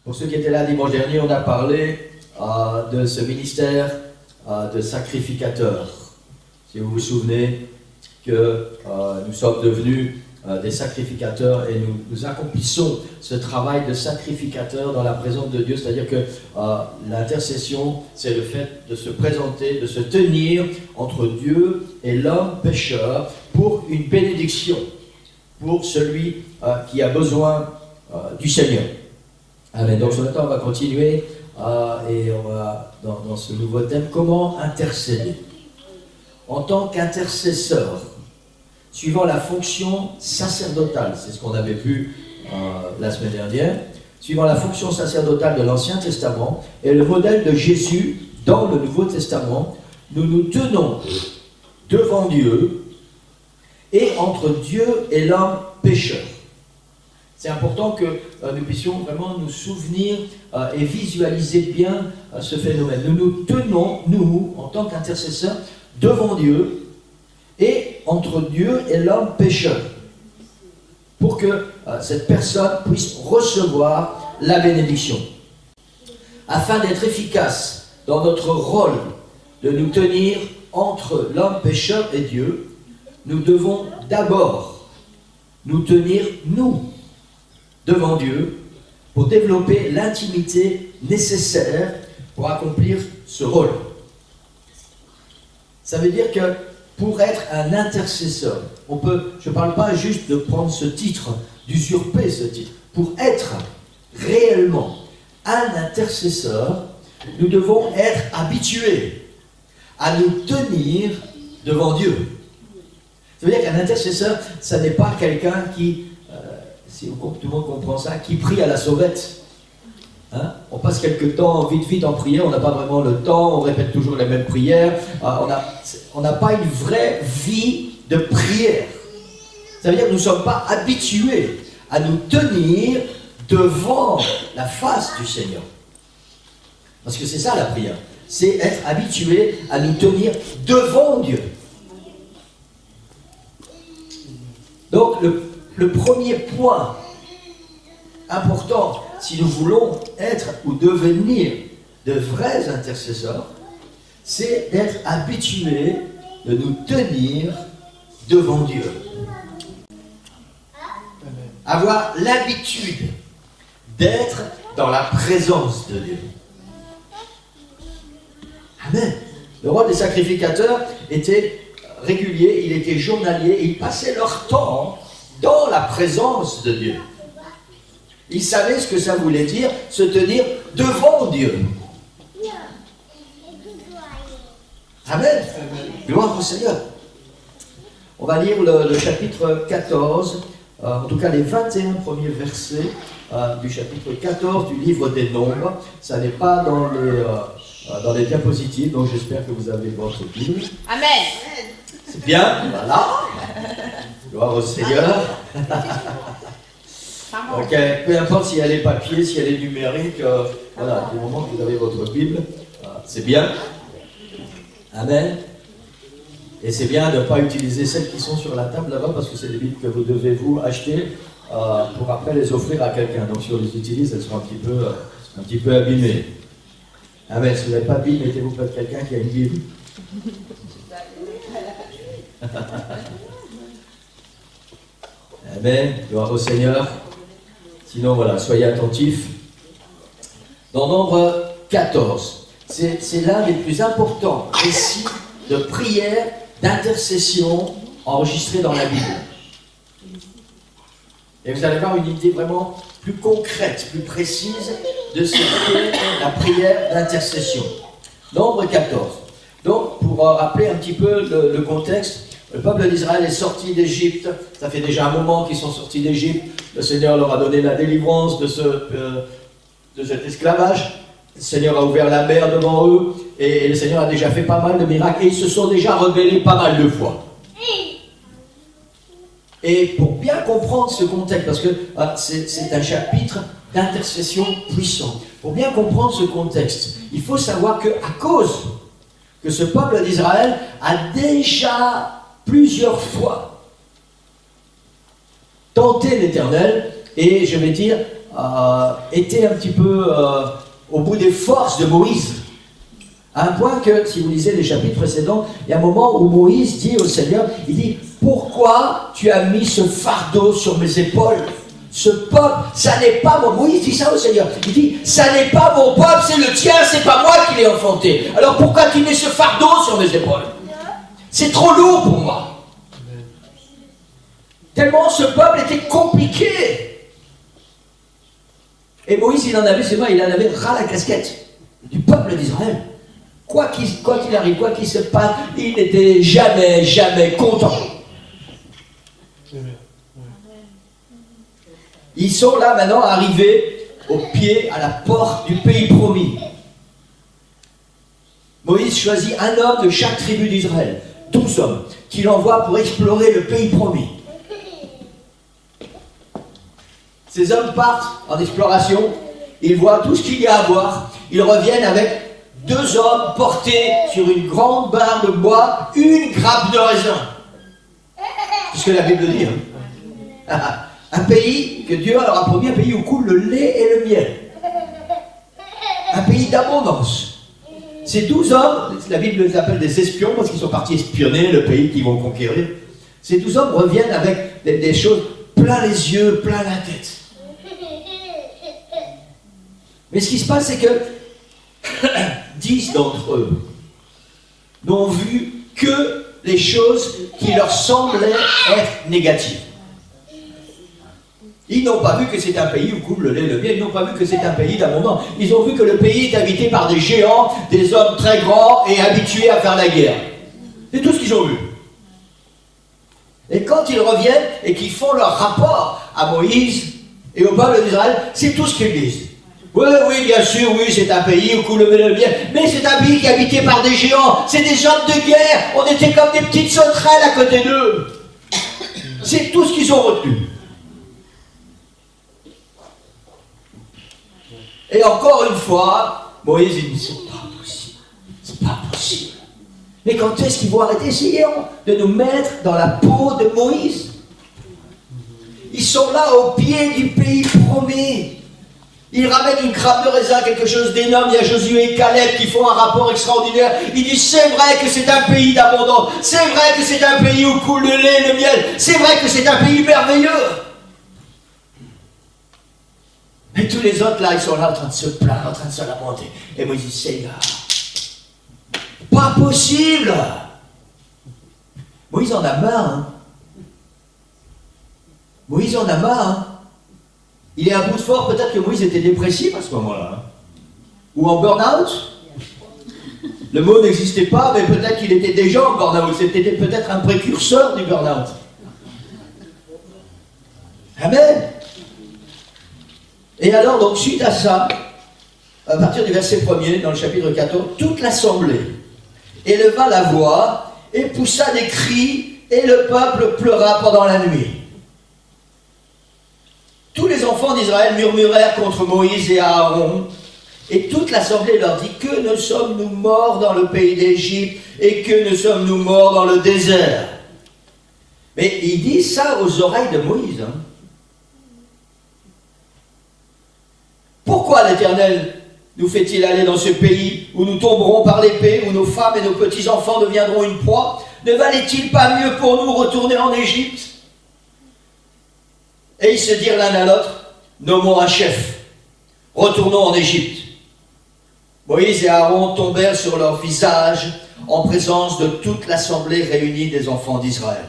Pour ceux qui étaient là dimanche dernier, on a parlé de ce ministère de sacrificateur. Si vous vous souvenez que nous sommes devenus des sacrificateurs et nous accomplissons ce travail de sacrificateur dans la présence de Dieu, c'est-à-dire que l'intercession, c'est le fait de se présenter, de se tenir entre Dieu et l'homme pécheur pour une bénédiction, pour celui qui a besoin du Seigneur. Amen. Donc ce matin, on va continuer et on va dans ce nouveau thème, comment intercéder en tant qu'intercesseur, suivant la fonction sacerdotale, c'est ce qu'on avait vu la semaine dernière, suivant la fonction sacerdotale de l'Ancien Testament et le modèle de Jésus dans le Nouveau Testament, nous nous tenons devant Dieu et entre Dieu et l'homme pécheur. C'est important que nous puissions vraiment nous souvenir et visualiser bien ce phénomène. Nous nous tenons, nous, en tant qu'intercesseurs, devant Dieu et entre Dieu et l'homme pécheur, pour que cette personne puisse recevoir la bénédiction. Afin d'être efficace dans notre rôle de nous tenir entre l'homme pécheur et Dieu, nous devons d'abord nous tenir, nous, devant Dieu, pour développer l'intimité nécessaire pour accomplir ce rôle. Ça veut dire que pour être un intercesseur, on peut, je ne parle pas juste de prendre ce titre, d'usurper ce titre. Pour être réellement un intercesseur, nous devons être habitués à nous tenir devant Dieu. Ça veut dire qu'un intercesseur, ça n'est pas quelqu'un qui, si tout le monde comprend ça, qui prie à la sauvette. Hein? On passe quelques temps vite en prière, on n'a pas vraiment le temps, on répète toujours les mêmes prières, on n'a pas une vraie vie de prière. Ça veut dire que nous ne sommes pas habitués à nous tenir devant la face du Seigneur. Parce que c'est ça la prière, c'est être habitué à nous tenir devant Dieu. Donc le premier point important, si nous voulons être ou devenir de vrais intercesseurs, c'est d'être habitués de nous tenir devant Dieu. Avoir l'habitude d'être dans la présence de Dieu. Amen. Le rôle des sacrificateurs était régulier, il était journalier, ils passaient leur temps dans la présence de Dieu. Ils savaient ce que ça voulait dire, se tenir devant Dieu. Amen. Gloire au Seigneur. On va lire le chapitre 14, en tout cas les 21 premiers versets du chapitre 14 du livre des Nombres. Ça n'est pas dans les diapositives, donc j'espère que vous avez votre Bible. Amen. C'est bien, voilà. Gloire au Seigneur. Ok, peu importe si elle est papier, si elle est numérique, voilà, du moment que vous avez votre Bible, c'est bien. Amen. Et c'est bien de ne pas utiliser celles qui sont sur la table là-bas, parce que c'est des Bibles que vous devez vous acheter pour après les offrir à quelqu'un. Donc si on les utilise, elles seront un petit peu abîmées. Amen. Si vous n'avez pas de Bible, mettez-vous près de quelqu'un qui a une Bible. Amen. Gloire au Seigneur. Sinon, voilà, soyez attentifs. Dans Nombre 14, c'est l'un des plus importants récits de prière, d'intercession enregistrés dans la Bible. Et vous allez avoir une idée vraiment plus concrète, plus précise de ce qu'est la prière d'intercession. Nombre 14. Donc, pour rappeler un petit peu le contexte, le peuple d'Israël est sorti d'Égypte. Ça fait déjà un moment qu'ils sont sortis d'Égypte. Le Seigneur leur a donné la délivrance de cet esclavage. Le Seigneur a ouvert la mer devant eux. Et le Seigneur a déjà fait pas mal de miracles. Et ils se sont déjà rebellés pas mal de fois. Et pour bien comprendre ce contexte, parce que c'est un chapitre d'intercession puissant. Pour bien comprendre ce contexte, il faut savoir qu'à cause que ce peuple d'Israël a déjà plusieurs fois tenté l'Éternel et, je vais dire, était un petit peu au bout des forces de Moïse. À un point que, si vous lisez les chapitres précédents, il y a un moment où Moïse dit au Seigneur, il dit, pourquoi tu as mis ce fardeau sur mes épaules? Ce peuple, ça n'est pas mon... Moïse dit ça au Seigneur. Il dit, ça n'est pas mon peuple, c'est le tien, c'est pas moi qui l'ai enfanté. Alors pourquoi tu mets ce fardeau sur mes épaules? C'est trop lourd pour moi. Tellement ce peuple était compliqué. Et Moïse, il en avait, c'est vrai, il en avait ras la casquette du peuple d'Israël. Quoi qu'il arrive, quoi qu'il se passe, il n'était jamais content. Ils sont là maintenant arrivés au pied, à la porte du pays promis. Moïse choisit un homme de chaque tribu d'Israël, 12 hommes, qu'il envoie pour explorer le pays promis. Ces hommes partent en exploration, ils voient tout ce qu'il y a à voir, ils reviennent avec 2 hommes portés sur une grande barre de bois, une grappe de raisin. C'est ce que la Bible dit. Hein. Un pays que Dieu leur a promis, un pays où coule le lait et le miel. Un pays d'abondance. Ces 12 hommes, la Bible les appelle des espions parce qu'ils sont partis espionner le pays qu'ils vont conquérir. Ces 12 hommes reviennent avec des choses plein les yeux, plein la tête. Mais ce qui se passe, c'est que 10 d'entre eux n'ont vu que les choses qui leur semblaient être négatives. Ils n'ont pas vu que c'est un pays où coule le lait et le miel, ils n'ont pas vu que c'est un pays d'abondance. Ils ont vu que le pays est habité par des géants, des hommes très grands et habitués à faire la guerre. C'est tout ce qu'ils ont vu. Et quand ils reviennent et qu'ils font leur rapport à Moïse et au peuple d'Israël, c'est tout ce qu'ils disent. Oui, oui, bien sûr, oui, c'est un pays où coule le lait et le miel, mais c'est un pays qui est habité par des géants, c'est des hommes de guerre, on était comme des petites sauterelles à côté d'eux. C'est tout ce qu'ils ont retenu. Et encore une fois, Moïse dit, c'est pas possible, c'est pas possible. Mais quand est-ce qu'ils vont arrêter? Essayons de nous mettre dans la peau de Moïse. Ils sont là au pied du pays promis. Ils ramènent une grappe de raisin, quelque chose d'énorme. Il y a Josué et Caleb qui font un rapport extraordinaire. Ils disent, c'est vrai que c'est un pays d'abondance. C'est vrai que c'est un pays où coule le lait et le miel. C'est vrai que c'est un pays merveilleux. Mais tous les autres, là, ils sont là en train de se plaindre, en train de se lamenter. Et Moïse dit, Seigneur, pas possible. Moïse en a marre. Hein. Moïse en a marre. Hein. Il est à bout de force. Peut-être que Moïse était dépressif à ce moment-là. Hein. Ou en burn-out. Le mot n'existait pas, mais peut-être qu'il était déjà en burn-out. C'était peut-être un précurseur du burn-out. Amen. Et alors, donc, suite à ça, à partir du verset 1er, dans le chapitre 14, toute l'assemblée éleva la voix et poussa des cris, et le peuple pleura pendant la nuit. Tous les enfants d'Israël murmurèrent contre Moïse et Aaron, et toute l'assemblée leur dit, que ne sommes-nous morts dans le pays d'Égypte, et que ne sommes-nous morts dans le désert? Mais il dit ça aux oreilles de Moïse, hein. Pourquoi l'Éternel nous fait-il aller dans ce pays où nous tomberons par l'épée, où nos femmes et nos petits-enfants deviendront une proie? Ne valait-il pas mieux pour nous retourner en Égypte? Et ils se dirent l'un à l'autre, nommons un chef, retournons en Égypte. Moïse et Aaron tombèrent sur leur visage en présence de toute l'assemblée réunie des enfants d'Israël.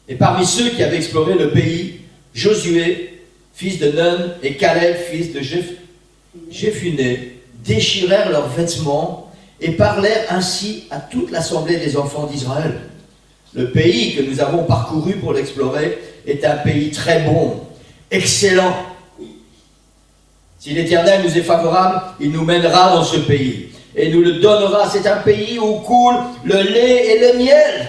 Et parmi ceux qui avaient exploré le pays, Josué, fils de Nun, et Caleb, fils de Jephuné, déchirèrent leurs vêtements et parlèrent ainsi à toute l'assemblée des enfants d'Israël. Le pays que nous avons parcouru pour l'explorer est un pays très bon, excellent. Si l'Éternel nous est favorable, il nous mènera dans ce pays et nous le donnera. C'est un pays où coule le lait et le miel.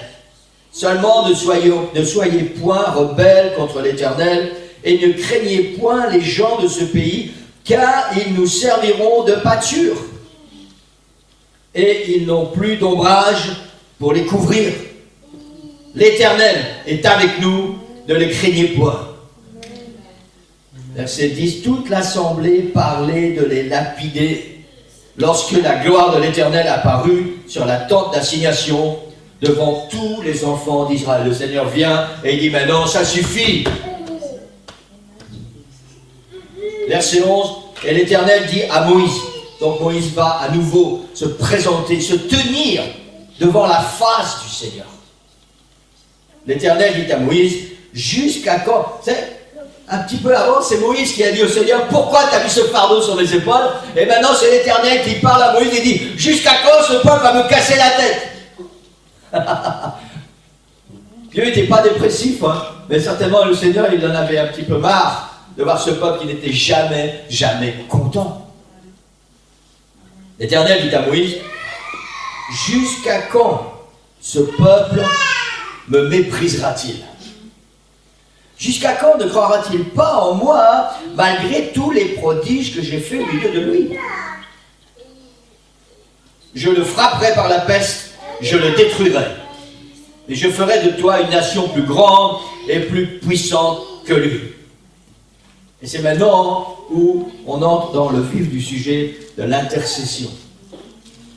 Seulement ne soyez point rebelles contre l'Éternel, et ne craignez point les gens de ce pays, car ils nous serviront de pâture. Et ils n'ont plus d'ombrage pour les couvrir. L'Éternel est avec nous, ne les craignez point. Verset 10, toute l'assemblée parlait de les lapider lorsque la gloire de l'Éternel apparut sur la tente d'assignation devant tous les enfants d'Israël. Le Seigneur vient et il dit maintenant ça suffit. Verset 11, et l'Éternel dit à Moïse, donc Moïse va à nouveau se présenter, se tenir devant la face du Seigneur. L'Éternel dit à Moïse, jusqu'à quand? Un petit peu avant, c'est Moïse qui a dit au Seigneur, pourquoi tu as mis ce fardeau sur mes épaules? Et maintenant c'est l'Éternel qui parle à Moïse et dit, jusqu'à quand ce peuple va me casser la tête? Dieu n'était pas dépressif, hein, mais certainement le Seigneur il en avait un petit peu marre de voir ce peuple qui n'était jamais, jamais content. L'Éternel dit à Moïse, jusqu'à quand ce peuple me méprisera-t-il? Jusqu'à quand ne croira-t-il pas en moi, malgré tous les prodiges que j'ai faits au milieu de lui? Je le frapperai par la peste, je le détruirai. Et je ferai de toi une nation plus grande et plus puissante que lui. Et c'est maintenant où on entre dans le vif du sujet de l'intercession.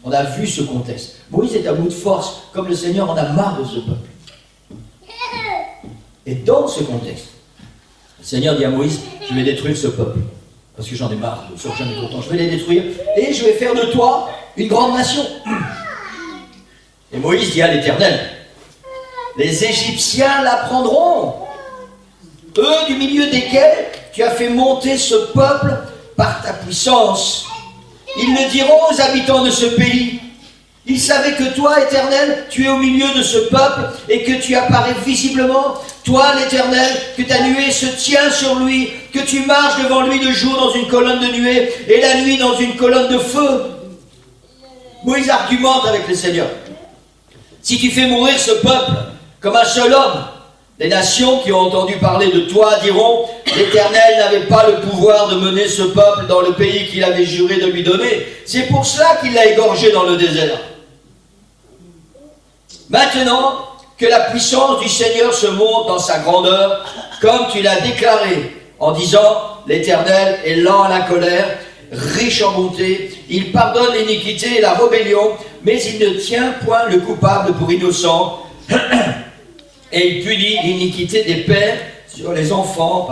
On a vu ce contexte. Moïse est à bout de force, comme le Seigneur en a marre de ce peuple. Et dans ce contexte, le Seigneur dit à Moïse, je vais détruire ce peuple, parce que j'en ai marre, j'en ai content, je vais les détruire, et je vais faire de toi une grande nation. Et Moïse dit à l'Éternel, les Égyptiens l'apprendront, eux du milieu desquels tu as fait monter ce peuple par ta puissance. Ils le diront aux habitants de ce pays. Ils savaient que toi, Éternel, tu es au milieu de ce peuple et que tu apparais visiblement. Toi, l'Éternel, que ta nuée se tient sur lui, que tu marches devant lui le jour dans une colonne de nuée et la nuit dans une colonne de feu. Moïse argumente avec le Seigneur. Si tu fais mourir ce peuple comme un seul homme, les nations qui ont entendu parler de toi diront, l'Éternel n'avait pas le pouvoir de mener ce peuple dans le pays qu'il avait juré de lui donner. C'est pour cela qu'il l'a égorgé dans le désert. Maintenant que la puissance du Seigneur se montre dans sa grandeur, comme tu l'as déclaré, en disant, l'Éternel est lent à la colère, riche en bonté, il pardonne l'iniquité et la rébellion, mais il ne tient point le coupable pour innocent, et il punit l'iniquité des pères sur les enfants,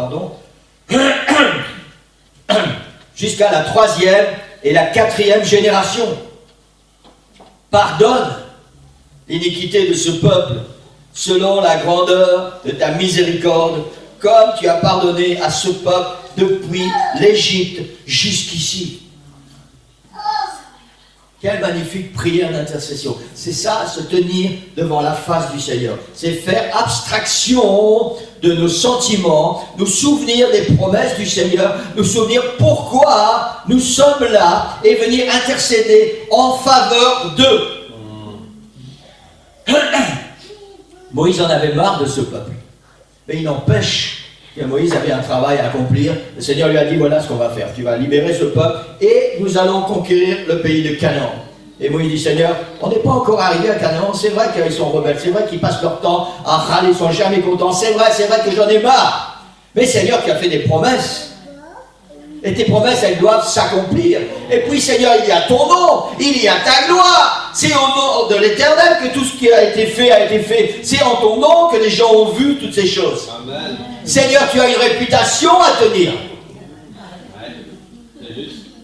jusqu'à la 3e et la 4e génération. Pardonne l'iniquité de ce peuple selon la grandeur de ta miséricorde, comme tu as pardonné à ce peuple depuis l'Égypte jusqu'ici. Quelle magnifique prière d'intercession. C'est ça, se tenir devant la face du Seigneur. C'est faire abstraction de nos sentiments, nous souvenir des promesses du Seigneur, nous souvenir pourquoi nous sommes là et venir intercéder en faveur d'eux. Moïse en avait marre de ce peuple. Mais il n'empêche que Moïse avait un travail à accomplir. Le Seigneur lui a dit, voilà ce qu'on va faire. Tu vas libérer ce peuple et nous allons conquérir le pays de Canaan. Et Moïse dit, Seigneur, on n'est pas encore arrivé à Canaan. C'est vrai qu'ils sont rebelles. C'est vrai qu'ils passent leur temps à râler, ils ne sont jamais contents. C'est vrai que j'en ai marre. Mais Seigneur, tu as fait des promesses. Et tes promesses, elles doivent s'accomplir. Et puis, Seigneur, il y a ton nom, il y a ta gloire. C'est au nom de l'Éternel que tout ce qui a été fait a été fait. C'est en ton nom que les gens ont vu toutes ces choses. Amen. Seigneur, tu as une réputation à tenir.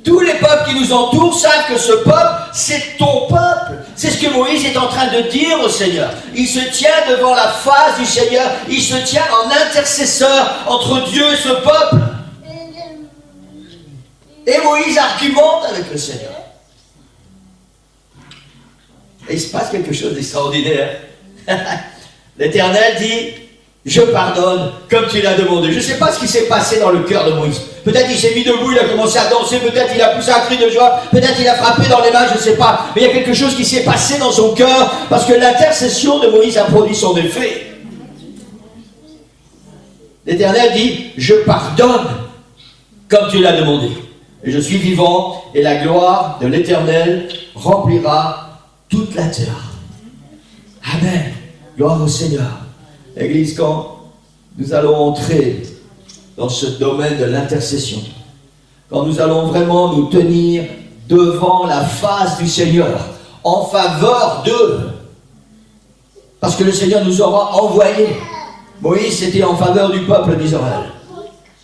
Tous les peuples qui nous entourent savent que ce peuple, c'est ton peuple. C'est ce que Moïse est en train de dire au Seigneur. Il se tient devant la face du Seigneur. Il se tient en intercesseur entre Dieu et ce peuple. Et Moïse argumente avec le Seigneur. Et il se passe quelque chose d'extraordinaire. L'Éternel dit, je pardonne comme tu l'as demandé. Je ne sais pas ce qui s'est passé dans le cœur de Moïse. Peut-être il s'est mis debout, il a commencé à danser, peut-être il a poussé un cri de joie, peut-être il a frappé dans les mains, je ne sais pas. Mais il y a quelque chose qui s'est passé dans son cœur parce que l'intercession de Moïse a produit son effet. L'Éternel dit, je pardonne comme tu l'as demandé. Et je suis vivant, et la gloire de l'Éternel remplira toute la terre. Amen. Gloire au Seigneur. Église, quand nous allons entrer dans ce domaine de l'intercession. Quand nous allons vraiment nous tenir devant la face du Seigneur, en faveur d'eux. Parce que le Seigneur nous aura envoyés. Moïse, c'était en faveur du peuple d'Israël.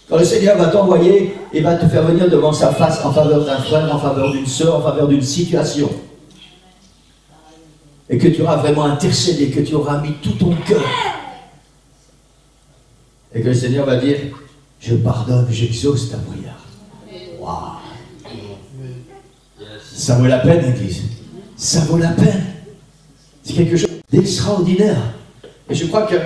Quand le Seigneur va t'envoyer, il va te faire venir devant sa face en faveur d'un frère, en faveur d'une sœur, en faveur d'une situation. Et que tu auras vraiment intercédé, que tu auras mis tout ton cœur. Et que le Seigneur va dire, je pardonne, j'exauce ta prière. Waouh! Ça vaut la peine, Église. Ça vaut la peine. C'est quelque chose d'extraordinaire. Et je crois que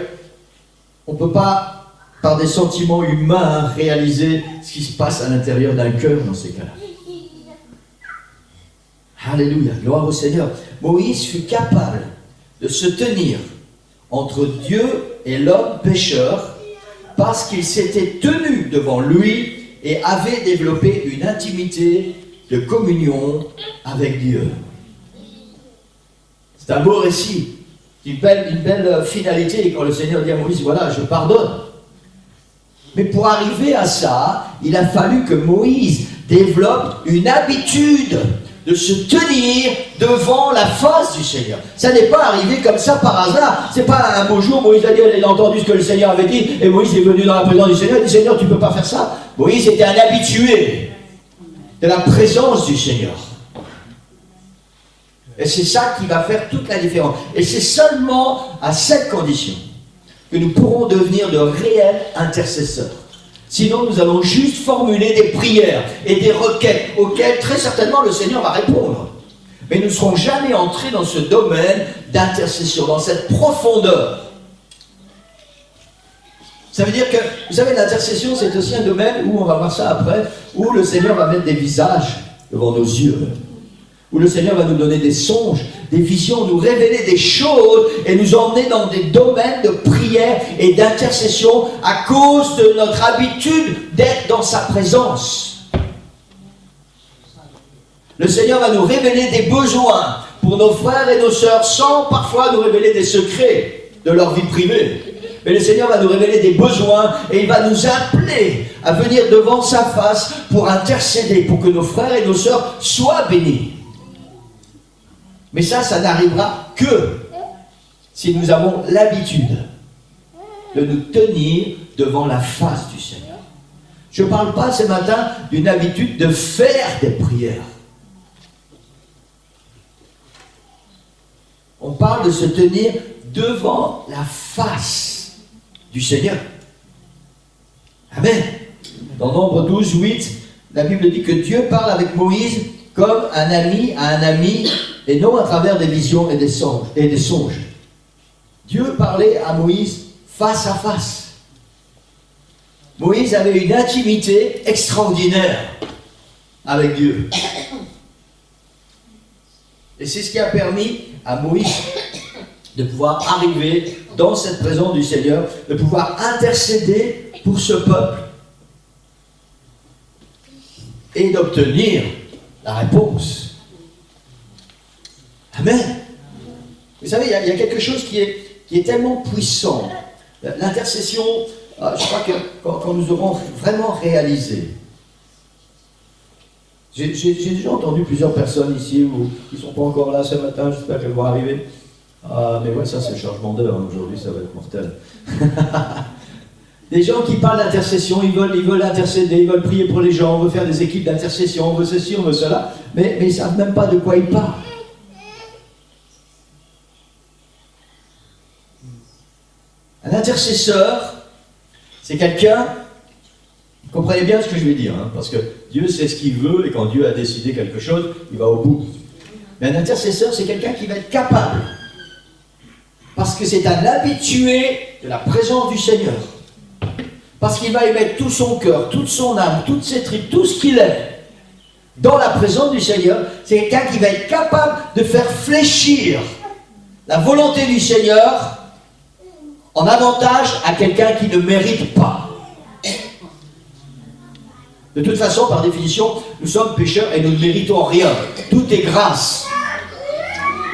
on ne peut pas, par des sentiments humains, réaliser ce qui se passe à l'intérieur d'un cœur dans ces cas-là. Alléluia, gloire au Seigneur. Moïse fut capable de se tenir entre Dieu et l'homme pécheur parce qu'il s'était tenu devant lui et avait développé une intimité de communion avec Dieu. C'est un beau récit, une belle finalité quand le Seigneur dit à Moïse, voilà, je pardonne. Mais pour arriver à ça, il a fallu que Moïse développe une habitude de se tenir devant la face du Seigneur. Ça n'est pas arrivé comme ça par hasard. C'est pas un beau jour, Moïse a dit, il a entendu ce que le Seigneur avait dit, et Moïse est venu dans la présence du Seigneur, il dit, Seigneur, tu ne peux pas faire ça. Moïse était un habitué de la présence du Seigneur. Et c'est ça qui va faire toute la différence. Et c'est seulement à cette condition que nous pourrons devenir de réels intercesseurs. Sinon, nous allons juste formuler des prières et des requêtes auxquelles très certainement le Seigneur va répondre. Mais nous ne serons jamais entrés dans ce domaine d'intercession, dans cette profondeur. Ça veut dire que, vous savez, l'intercession, c'est aussi un domaine où, on va voir ça après, où le Seigneur va mettre des visages devant nos yeux. Où le Seigneur va nous donner des songes, des visions, nous révéler des choses et nous emmener dans des domaines de prière et d'intercession à cause de notre habitude d'être dans sa présence. Le Seigneur va nous révéler des besoins pour nos frères et nos sœurs sans parfois nous révéler des secrets de leur vie privée. Mais le Seigneur va nous révéler des besoins et il va nous appeler à venir devant sa face pour intercéder, pour que nos frères et nos sœurs soient bénis. Mais ça n'arrivera que si nous avons l'habitude de nous tenir devant la face du Seigneur. Je ne parle pas ce matin d'une habitude de faire des prières. On parle de se tenir devant la face du Seigneur. Amen. Dans Nombre 12, 8, la Bible dit que Dieu parle avec Moïse comme un ami à un ami, et non à travers des visions et des songes. Dieu parlait à Moïse face à face. Moïse avait une intimité extraordinaire avec Dieu. Et c'est ce qui a permis à Moïse de pouvoir arriver dans cette présence du Seigneur, de pouvoir intercéder pour ce peuple et d'obtenir la réponse. Amen. Vous savez, il y a quelque chose qui est tellement puissant. L'intercession, je crois que quand nous aurons vraiment réalisé. J'ai déjà entendu plusieurs personnes ici qui ne sont pas encore là ce matin, j'espère qu'elles vont arriver. Mais ouais, ça c'est le changement d'heure, aujourd'hui ça va être mortel. Des gens qui parlent d'intercession, ils veulent intercéder, ils veulent prier pour les gens, on veut faire des équipes d'intercession, on veut ceci, on veut cela, mais ils ne savent même pas de quoi ils parlent. Un intercesseur, c'est quelqu'un, comprenez bien ce que je vais dire, hein, parce que Dieu sait ce qu'il veut, et quand Dieu a décidé quelque chose, il va au bout. Mais un intercesseur, c'est quelqu'un qui va être capable, parce que c'est un habitué de la présence du Seigneur, parce qu'il va y mettre tout son cœur, toute son âme, toutes ses tripes, tout ce qu'il est, dans la présence du Seigneur. C'est quelqu'un qui va être capable de faire fléchir la volonté du Seigneur en avantage à quelqu'un qui ne mérite pas. De toute façon, par définition, nous sommes pécheurs et nous ne méritons rien. Tout est grâce.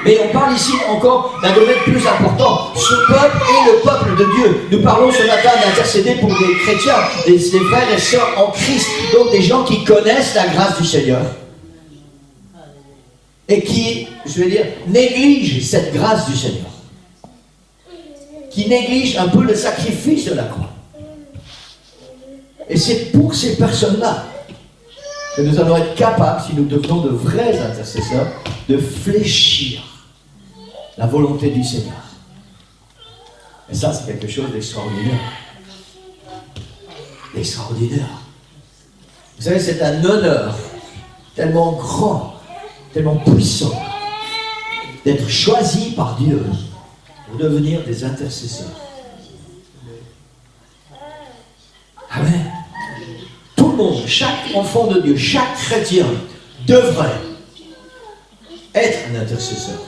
Mais on parle ici encore d'un domaine plus important. Ce peuple est le peuple de Dieu. Nous parlons ce matin d'intercéder pour des chrétiens, des frères et sœurs en Christ, donc des gens qui connaissent la grâce du Seigneur et qui, je vais dire, négligent cette grâce du Seigneur, qui négligent un peu le sacrifice de la croix. Et c'est pour ces personnes-là que nous allons être capables, si nous devenons de vrais intercesseurs, de fléchir la volonté du Seigneur. Et ça, c'est quelque chose d'extraordinaire. Extraordinaire. Vous savez, c'est un honneur tellement grand, tellement puissant, d'être choisi par Dieu pour devenir des intercesseurs. Amen. Tout le monde, chaque enfant de Dieu, chaque chrétien devrait être un intercesseur.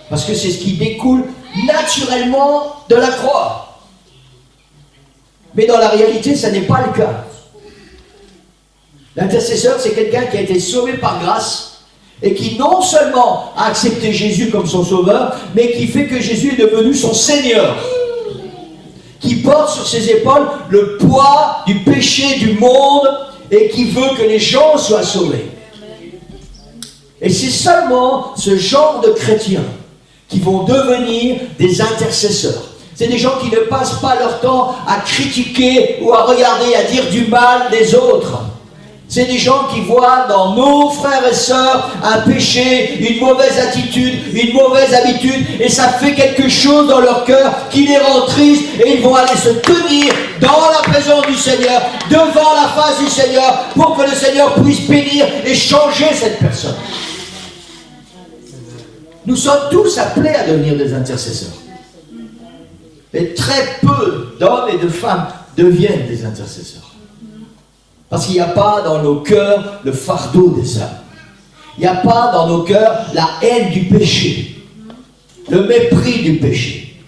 Parce que c'est ce qui découle naturellement de la croix. Mais dans la réalité, ça n'est pas le cas. L'intercesseur, c'est quelqu'un qui a été sauvé par grâce et qui non seulement a accepté Jésus comme son sauveur, mais qui fait que Jésus est devenu son Seigneur. Qui porte sur ses épaules le poids du péché du monde et qui veut que les gens soient sauvés. Et c'est seulement ce genre de chrétiens qui vont devenir des intercesseurs. C'est des gens qui ne passent pas leur temps à critiquer ou à regarder, à dire du mal des autres. C'est des gens qui voient dans nos frères et sœurs un péché, une mauvaise attitude, une mauvaise habitude, et ça fait quelque chose dans leur cœur qui les rend tristes, et ils vont aller se tenir dans la présence du Seigneur, devant la face du Seigneur, pour que le Seigneur puisse bénir et changer cette personne. Nous sommes tous appelés à devenir des intercesseurs. Et très peu d'hommes et de femmes deviennent des intercesseurs. Parce qu'il n'y a pas dans nos cœurs le fardeau des âmes. Il n'y a pas dans nos cœurs la haine du péché, le mépris du péché.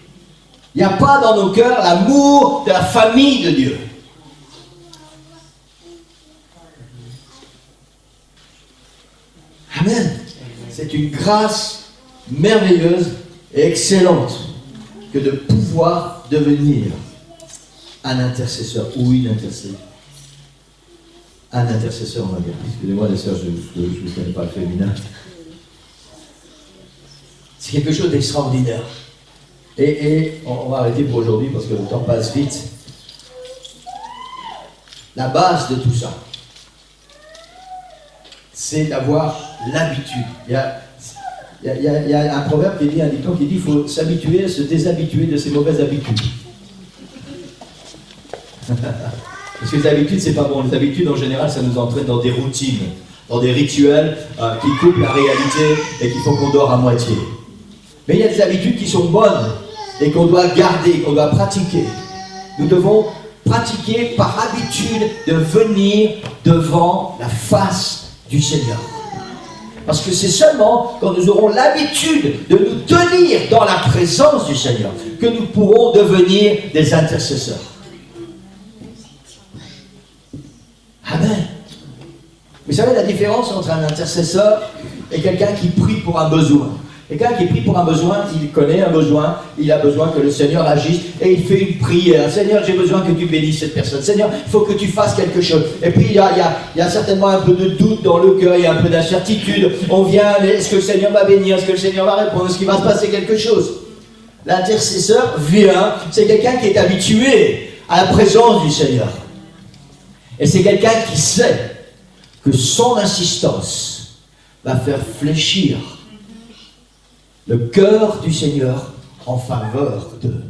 Il n'y a pas dans nos cœurs l'amour de la famille de Dieu. Amen. C'est une grâce merveilleuse et excellente que de pouvoir devenir un intercesseur ou une intercesseur. Un intercesseur, on va dire. Excusez-moi les sœurs, je ne connais pas le féminin. C'est quelque chose d'extraordinaire. Et on va arrêter pour aujourd'hui parce que le temps passe vite. La base de tout ça, c'est d'avoir l'habitude. Il y a un proverbe qui dit, un dicton qui dit, il faut s'habituer à se déshabituer de ses mauvaises habitudes. Parce que les habitudes, c'est pas bon. Les habitudes, en général, ça nous entraîne dans des routines, dans des rituels qui coupent la réalité et qui font qu'on dort à moitié. Mais il y a des habitudes qui sont bonnes et qu'on doit garder, qu'on doit pratiquer. Nous devons pratiquer par habitude de venir devant la face du Seigneur. Parce que c'est seulement quand nous aurons l'habitude de nous tenir dans la présence du Seigneur que nous pourrons devenir des intercesseurs. Amen. Vous savez la différence entre un intercesseur et quelqu'un qui prie pour un besoin. Quelqu'un qui prie pour un besoin, il connaît un besoin, il a besoin que le Seigneur agisse et il fait une prière. Seigneur, j'ai besoin que tu bénisses cette personne. Seigneur, il faut que tu fasses quelque chose. Et puis il y a certainement un peu de doute dans le cœur, il y a un peu d'incertitude. On vient, mais est-ce que le Seigneur va bénir? Est-ce que le Seigneur va répondre? Est-ce qu'il va se passer quelque chose? L'intercesseur vient, c'est quelqu'un qui est habitué à la présence du Seigneur. Et c'est quelqu'un qui sait que son insistance va faire fléchir le cœur du Seigneur en faveur d'eux.